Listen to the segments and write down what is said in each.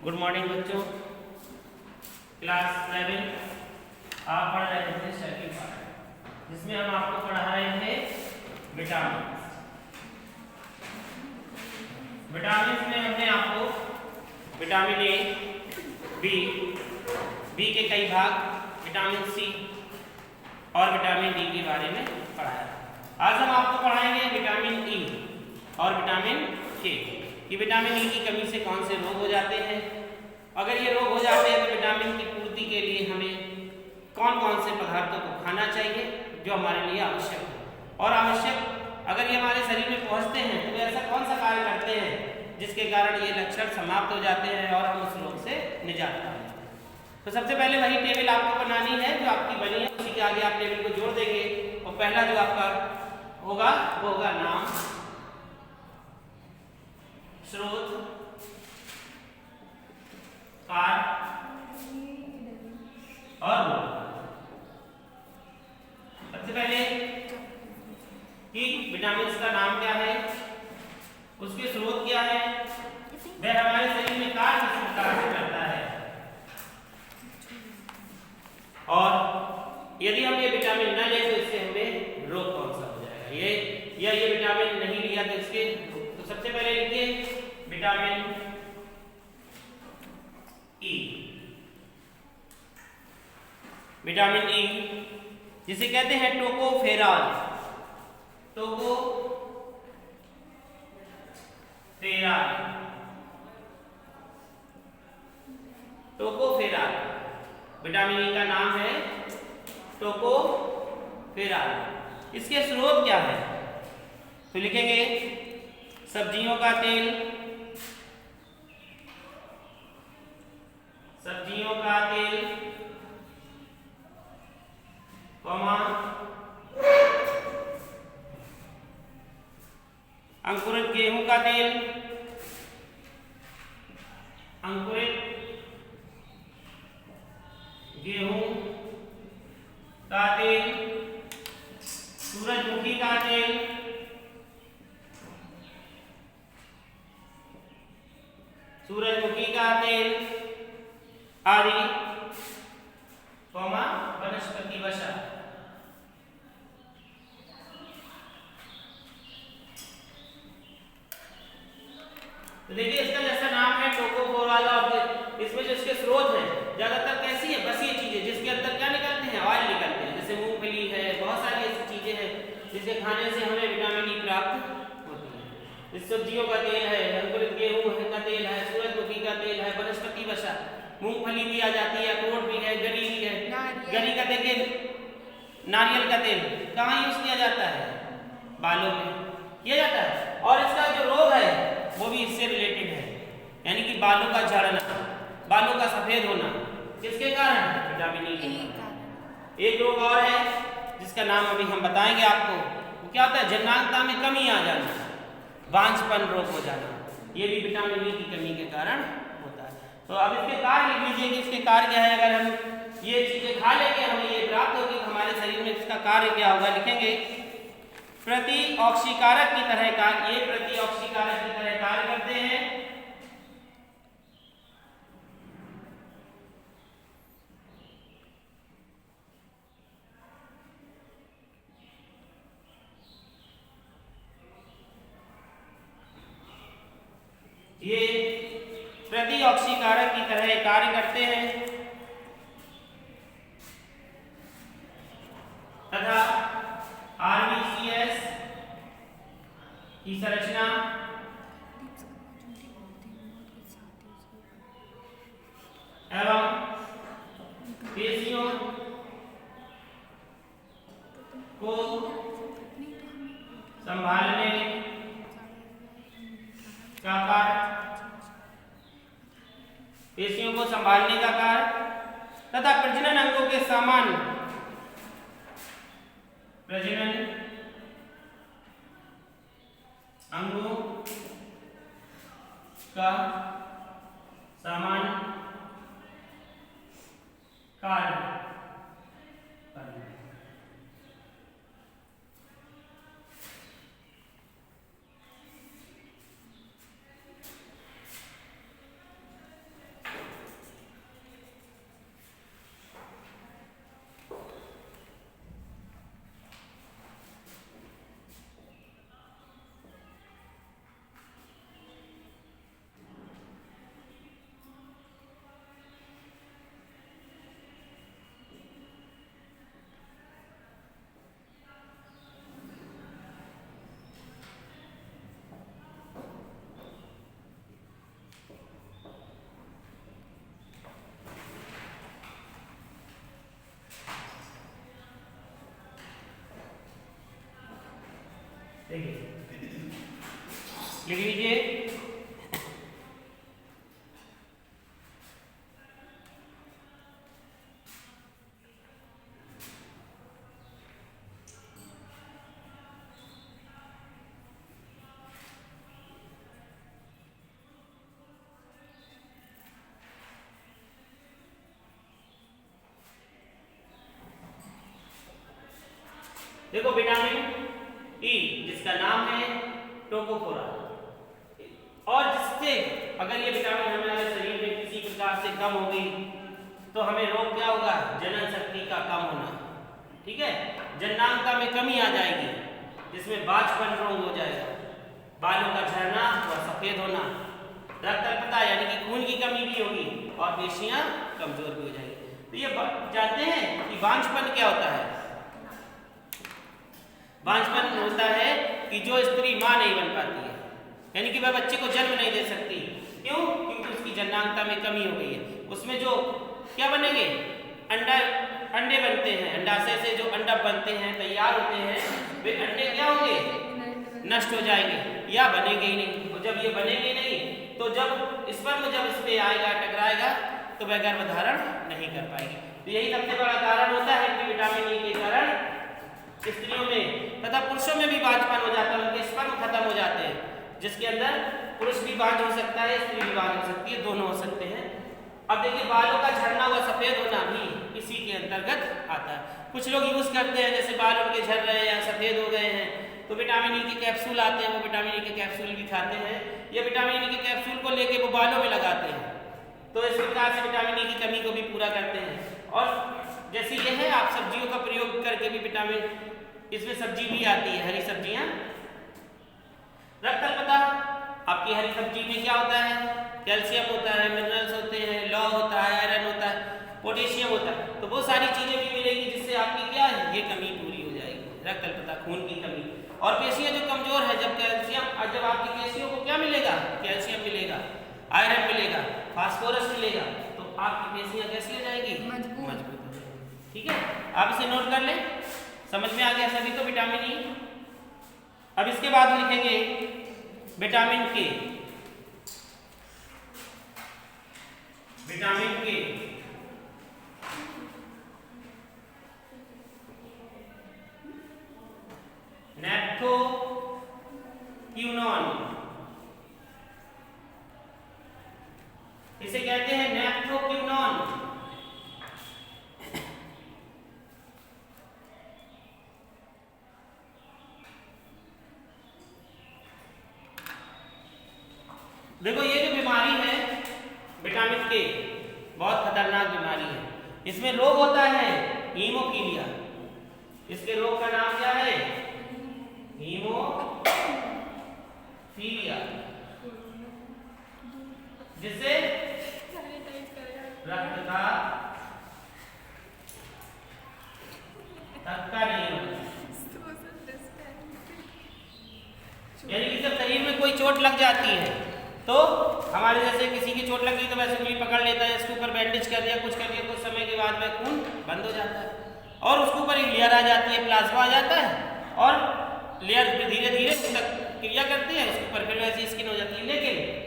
Good morning बच्चों। Class 7 आप पढ़ रहे थे सेकंड पार्ट, जिसमें हम आपको पढ़ा रहे थे विटामिन। विटामिन में हमने आपको विटामिन ए, बी के कई भाग, विटामिन सी और विटामिन डी के बारे में पढ़ाया। आज हम आपको पढ़ाएंगे विटामिन ई और विटामिन के कि विटामिन ई की कमी से कौन से रोग हो जाते हैं। अगर ये रोग हो जाते हैं तो विटामिन की पूर्ति के लिए हमें कौन कौन से पदार्थों को खाना चाहिए जो हमारे लिए आवश्यक है, और आवश्यक अगर ये हमारे शरीर में पहुंचते हैं तो ऐसा कौन सा कार्य करते हैं जिसके कारण ये लक्षण समाप्त हो जाते हैं और हम उस रोग से निजात पाएंगे। तो सबसे पहले वही टेबल आपको बनानी है जो आपकी बनी है, उसी के आगे आप टेबल को जोड़ देंगे और पहला जो आपका होगा वो होगा नाम, स्रोत, कार और रोग। सबसे पहले कि विटामिन का नाम क्या है, उसके स्रोत क्या है, वह हमारे शरीर में कार्य किस प्रकार से करता है, और यदि हम ये विटामिन न लें तो इससे हमें रोग कौन सा हो जाएगा। ये विटामिन नहीं लिया तो इसके, तो सबसे पहले लिखिए विटामिन ई। विटामिन ई जिसे कहते हैं टोकोफेराल, टोकोफेराल विटामिन ई का नाम है टोकोफेराल। इसके स्रोत क्या है तो लिखेंगे सब्जियों का तेल, अंकुरित गेहूं का तेल, सूरजमुखी का तेल, आदि, वनस्पति वसा। तो देखिए इसका जैसा नाम है टोकोफेराल, और इसमें जो इसके स्रोत हैं ज्यादातर कैसी है, बसी चीजें जिसके अंदर क्या निकलते हैं, ऑयल निकलते हैं, जैसे मूंगफली है, बहुत सारी ऐसी चीजें हैं जिसके खाने से हमें विटामिन ई प्राप्त होती है। इस सब्जियों का तेल है, अंकुरित गेहूं का तेल है, सूरजमुखी का तेल है, वनस्पति वसा, मूंगफली भी आ जाती है, अखरोट भी है, गरी भी है। गरी का देखिए नारियल का तेल कहाँ यूज किया जाता है, बालों में किया जाता है, और इसका जो रोग है वो भी इससे रिलेटेड है, यानी कि बालों का झड़ना, बालों का सफेद होना, किसके कारण, विटामिन ई के कारण। एक रोग और है जिसका नाम अभी हम बताएंगे आपको, वो क्या होता है, जननांगता में कमी आ जाना, बांझपन रोग हो जाना, ये भी विटामिन ई की कमी के कारण होता है। तो अब इसके कार्य लिख लीजिए कि इसके कार्य क्या है। अगर हम ये चीजें खा लेंगे हमें ये प्राप्त होगी, हमारे शरीर में इसका कार्य क्या होगा, लिखेंगे प्रतिऑक्सीकारक की तरह ये प्रतिऑक्सीकारक की तरह कार्य करते हैं। ये प्रतिऑक्सीकारक की तरह कार्य करते हैं तथा आरबीसीएस की संरचना एवं पेशियों को संभालने का कार्य, पेशियों को संभालने का कार्य तथा प्रजनन अंगों के समान प्रजनन अंगों का समान कार्य करना। लिख लीजिए। देखो विटामिन ई जिसका नाम है टोकोफोरा, और जिससे अगर ये विटामिन हमारे शरीर में किसी प्रकार से कम हो गई तो हमें रोग क्या होगा, जनन शक्ति का कम होना, ठीक है, जननांगता में कमी आ जाएगी, जिसमें बांझपन रोग हो जाएगा, बालों का झड़ना व सफेद होना, रक्त अल्पता यानी कि खून की कमी भी होगी और पेशियां कमजोर भी हो जाएगी। तो ये जानते हैं कि बांझपन क्या होता है? बांझपन होता है कि जो स्त्री मां नहीं बन पाती है, यानी कि वह बच्चे को जन्म नहीं दे सकती। क्यों? क्योंकि उसकी जननांगता में कमी हो गई है। उसमें जो क्या बनेंगे, अंडे बनते हैं, अंडाशय से जो अंडा बनते हैं, तैयार होते हैं, वे अंडे क्या होंगे, नष्ट हो जाएंगे या बनेंगे ही नहीं। तो जब ये बनेंगे नहीं तो जब स्पर्म जब इस पे आएगा, टकराएगा, तो वह गर्भधारण नहीं कर पाएगी। तो यही सबसे बड़ा कारण होता है कि विटामिन ई के कारण स्त्रियों में तथा पुरुषों में भी बांझपन हो जाता है, उनके स्पर्म खत्म हो जाते हैं, जिसके अंदर पुरुष भी बांझ हो सकता है, स्त्री भी बांझ हो सकती है, दोनों हो सकते हैं। अब देखिए बालों का झड़ना व सफेद होना भी इसी के अंतर्गत आता है। कुछ लोग यूज करते हैं, जैसे बाल उनके झड़ रहे हैं या सफेद हो गए हैं तो विटामिन ई के कैप्सूल आते हैं, वो विटामिन ई के कैप्सूल भी खाते हैं, या विटामिन ई के कैप्सूल को लेके वो बालों में लगाते हैं, तो इस प्रकार से विटामिन ई की कमी को भी पूरा करते हैं। और जैसे ये है, आप सब्जियों का प्रयोग करके भी विटामिन, इसमें सब्जी भी आती है, हरी सब्जियां, रक्त अल्पता, आपकी हरी सब्जी में क्या होता है, कैल्शियम होता है, मिनरल्स होते हैं, लौ होता है, आयरन होता है, पोटेशियम होता है, तो वो सारी चीजें भी मिलेगी, जिससे आपकी क्या है, ये कमी पूरी हो जाएगी, रक्त अल्पता, खून की कमी। और पेशियां जो कमजोर है, जब कैल्शियम, जब आपकी पेशियों को क्या मिलेगा, कैल्शियम मिलेगा, आयरन मिलेगा, फास्फोरस मिलेगा, तो आपकी पेशियां कैसी हो जाएगी, मजबूत हो जाएगी। ठीक है, आप इसे नोट कर लें, समझ में आ गया सभी को विटामिन ई। अब इसके बाद लिखेंगे विटामिन के। विटामिन के नेप्थोक्विनोन, इसे कहते हैं नेप्थोक्विनोन। देखो ये जो बीमारी है विटामिन के, बहुत खतरनाक बीमारी है। इसमें रोग होता है हीमोफीलिया। इसके रोग का नाम क्या है, हीमोफीलिया, जिससे रक्त का थक्का नहीं होता, यानी कि जब शरीर में कोई चोट लग जाती है तो हमारे जैसे किसी की चोट लगी तो वैसे उंगली पकड़ लेता है, इसके ऊपर बैंडेज कर दिया, कुछ कर दिया, कुछ समय के बाद में खून बंद हो जाता है और उसके ऊपर एक लेयर आ जाती है, प्लाज्मा आ जाता है, और लेयर धीरे धीरे क्रिया करती है, उसके ऊपर फिर वैसी स्किन हो जाती है। लेकिन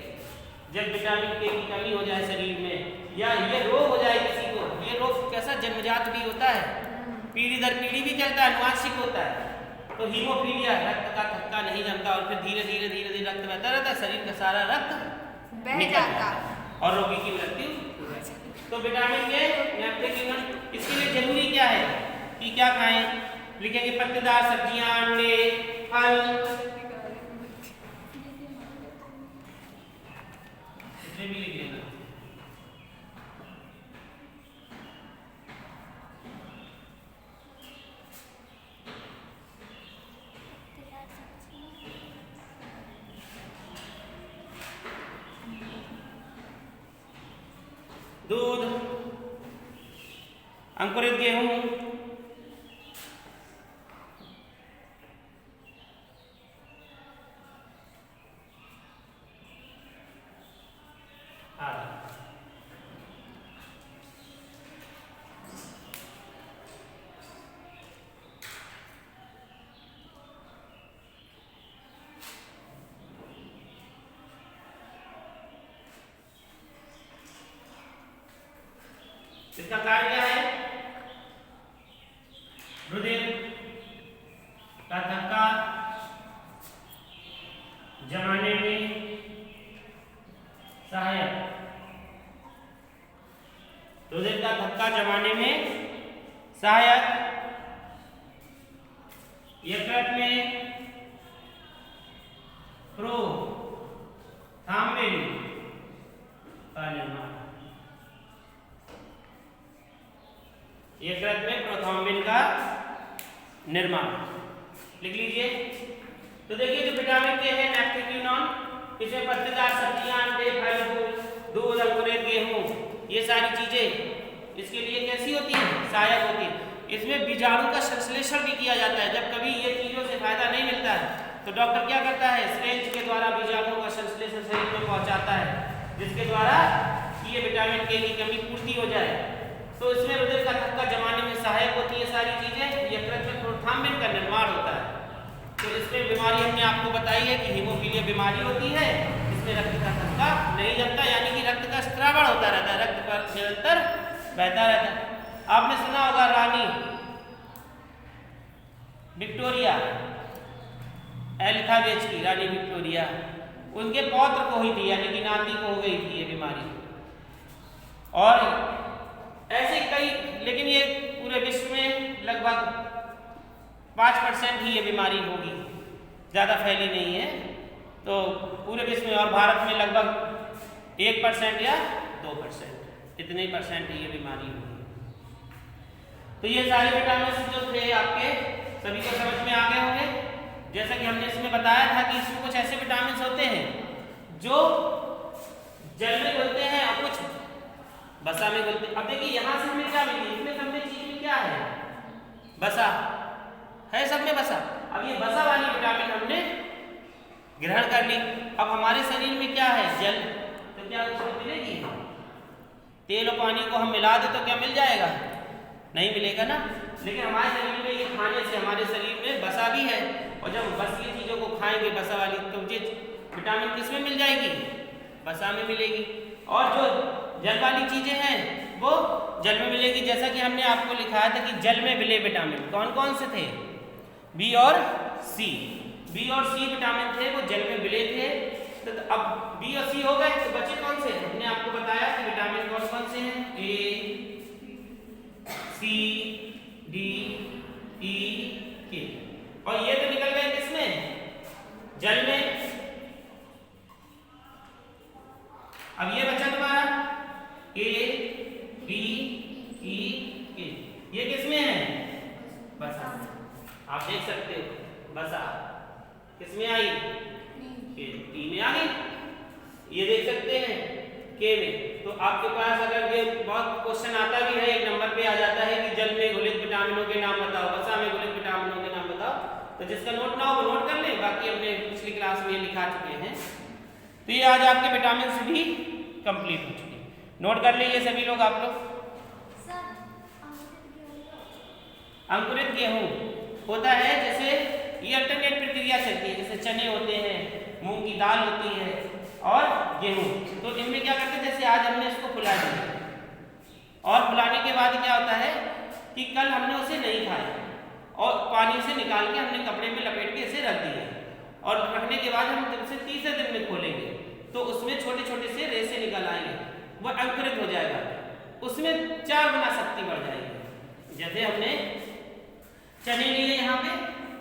जब विटामिन के की कमी हो जाए शरीर में, या ये रोग हो जाए किसी को, ये रोग कैसा जन्मजात भी होता है, पीढ़ी दर पीढ़ी भी चलता है, अनुवांशिक होता है, तो हीमोफीलिया, रक्त का थक्का नहीं जमता और फिर धीरे धीरे रक्त बहता रहता है, शरीर का सारा रक्त बह जाता है और रोगी की मृत्यु। तो विटामिन के नेप्थोक्विनोन, इसके लिए जरूरी क्या है कि क्या खाएं, लिखेंगे पत्तेदार सब्जियां, अंडे, फल, इसमें भी लिख लेना। दूध, अंकुरित गेहूं, इसका कार्य क्या है? रुधिर का थक्का जमाने में सहायक। रुधिर का थक्का जमाने में सहायक। यकृत में प्रोथ्राम्बिन का निर्माण। यकृत में प्रोथ्राम्बिन का निर्माण लिख लीजिए। तो देखिए जो विटामिन के है नेफ्थेक्विनोन, इसमें पत्तेदार सब्जियां, अंडे, फल, दूध, अंकुरित गेहूं, ये सारी चीजें इसके लिए कैसी होती हैं? सहायक होती है। इसमें बीजाणु का संश्लेषण भी किया जाता है। जब कभी ये चीजों से फायदा नहीं मिलता है तो डॉक्टर क्या करता है? सिरिंज के द्वारा बीजाणुओं का संश्लेषण शरीर में पहुंचाता है, जिसके द्वारा ये विटामिन के की कमी पूर्ति हो जाए। तो इसमें रुधिर का थक्का जमाने में सहायक होती है सारी चीजें। यकृत में प्रोथ्राम्बिन का निर्माण होता है। तो इसमें बीमारी हमने आपको बताई है कि हीमोफीलिया बीमारी होती है। इसमें रक्त का थक्का नहीं जमता, यानी कि रक्त का स्त्रावण होता रहता है, रक्त पर निरंतर बहता रहता है। आपने सुना होगा रानी विक्टोरिया, एलिजाबेथ की रानी विक्टोरिया, उनके पौत्र को हुई थी, यानी कि नाती को हो गई थी ये बीमारी। और ऐसे कई, लेकिन ये पूरे विश्व में लगभग 5% ही ये बीमारी होगी, ज़्यादा फैली नहीं है। तो पूरे विश्व में और भारत में लगभग 1% या 2%, इतने परसेंट ही ये बीमारी होगी। तो ये सारे विटामिन जो थे आपके सभी को समझ में आ गए होंगे। जैसा कि हमने इसमें बताया था कि इसमें कुछ ऐसे विटामिन होते हैं जो जल में घुलते हैं और कुछ बसा में घुलते हैं। अब देखिए यहाँ से हमें क्या मिली, इसमें सबने चीज में क्या है? बसा है, सब में बसा। अब ये बसा वाली विटामिन हमने ग्रहण कर ली। अब हमारे शरीर में क्या है? जल। तो क्या उसको मिलेगी? तेल और पानी को हम मिला दे तो क्या मिल जाएगा? नहीं मिलेगा ना। लेकिन हमारे शरीर में ये खाने से हमारे शरीर में बसा भी है, और जब बसी चीजों को खाएंगे बसा वाली, तो ये विटामिन किस में मिल जाएगी? बसा में मिलेगी। और जो जल वाली चीजें हैं वो जल में मिलेगी। जैसा कि हमने आपको लिखाया था कि जल में मिले विटामिन कौन कौन से थे? बी और सी। बी और सी विटामिन थे, वो जल में मिले थे। तो अब बी और सी हो गए, तो बचे कौन से? हमने आपको बताया कि विटामिन कौन कौन से हैं? ए, सी, डी, ई, के। और ये तो निकल गए किसमें? जल में। अब ये बचा तुम्हारा ए, बी, ई, के। ये किसमें है? बसा। आप देख सकते हो बसा किसमें आई? के। टी में आ गई। ये देख सकते हैं के में। तो आपके पास अगर ये बहुत क्वेश्चन आता भी है, एक नंबर पे आ जाता है कि जल में घुलित विटामिनों के नाम बताओ, बसा में घुलित विटामिनों के नाम बताओ। तो जिसका नोट ना हो वो नोट कर ले, बाकी हमने पिछली क्लास में ये लिखा चुके हैं। तो ये आज आपके विटामिन भी कंप्लीट हो चुके हैं। नोट कर लीजिए सभी लोग, आप लोग। अंकुरित गेहूं होता है, जैसे ये अल्टरनेट प्रक्रिया चलती है, जैसे चने होते हैं, मूंग की दाल होती है और गेहूं। तो इनमें क्या करते हैं, जैसे आज हमने इसको फुला दिया और फुलाने के बाद क्या होता है कि कल हमने उसे नहीं खाया और पानी से निकाल के हमने कपड़े में लपेट के इसे रख दिया, और रखने के बाद हम जब से तीसरे दिन में खोलेंगे तो उसमें छोटे छोटे से रेसे निकल आएंगे, वह अंकुरित हो जाएगा, उसमें 4 गुना शक्ति बढ़ जाएगी। जैसे हमने चने लिए यहाँ पे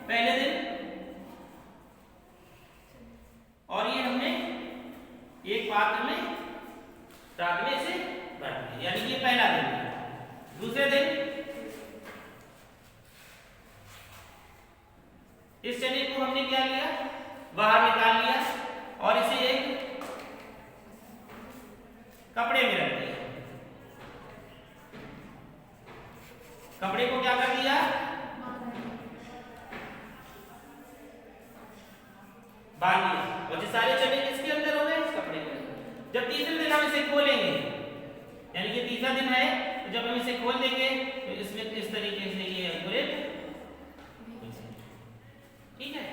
पहले दिन, और ये हमने एक पात्र में रात में इसे रख दिया, यानी ये पहला दिन। दूसरे दिन इस चने को हमने क्या किया, बाहर निकाल लिया और इसे एक कपड़े में रख दिया। कपड़े को क्या कर दिया, बांध दिया, और जो सारे चने किसके अंदर हो गए, इस कपड़े के अंदर। जब तीसरे दिन हम इसे खोलेंगे, यानी कि तीसरा दिन है, तो जब हम इसे खोल देंगे तो इसमें इस तरीके से ये अंकुरित, ठीक है।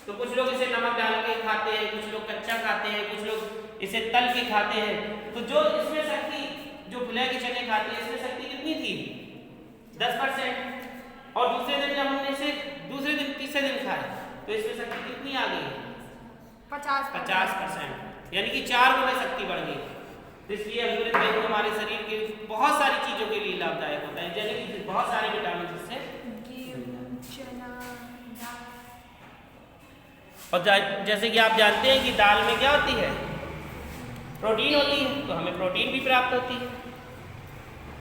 तो कुछ लोग इसे नमक डाल के खाते हैं, कुछ लोग कच्चा खाते हैं, कुछ लोग इसे तल के खाते हैं। तो जो इसमें शक्ति जो जो फुले के चने खाते हैं इसमें शक्ति कितनी थी 10%, और दूसरे दिन जब हमने इसे दूसरे दिन तीसरे दिन खाए तो इसमें शक्ति कितनी आ गई 50%, यानी कि 4 गुना शक्ति बढ़ गई। तो इसलिए अंकुरित गेहूं हमारे शरीर के बहुत सारी चीजों के लिए लाभदायक होता है, यानी कि बहुत सारे विटामिन इससे। और जैसे कि आप जानते हैं कि दाल में क्या होती है, प्रोटीन होती है, तो हमें प्रोटीन भी प्राप्त होती है।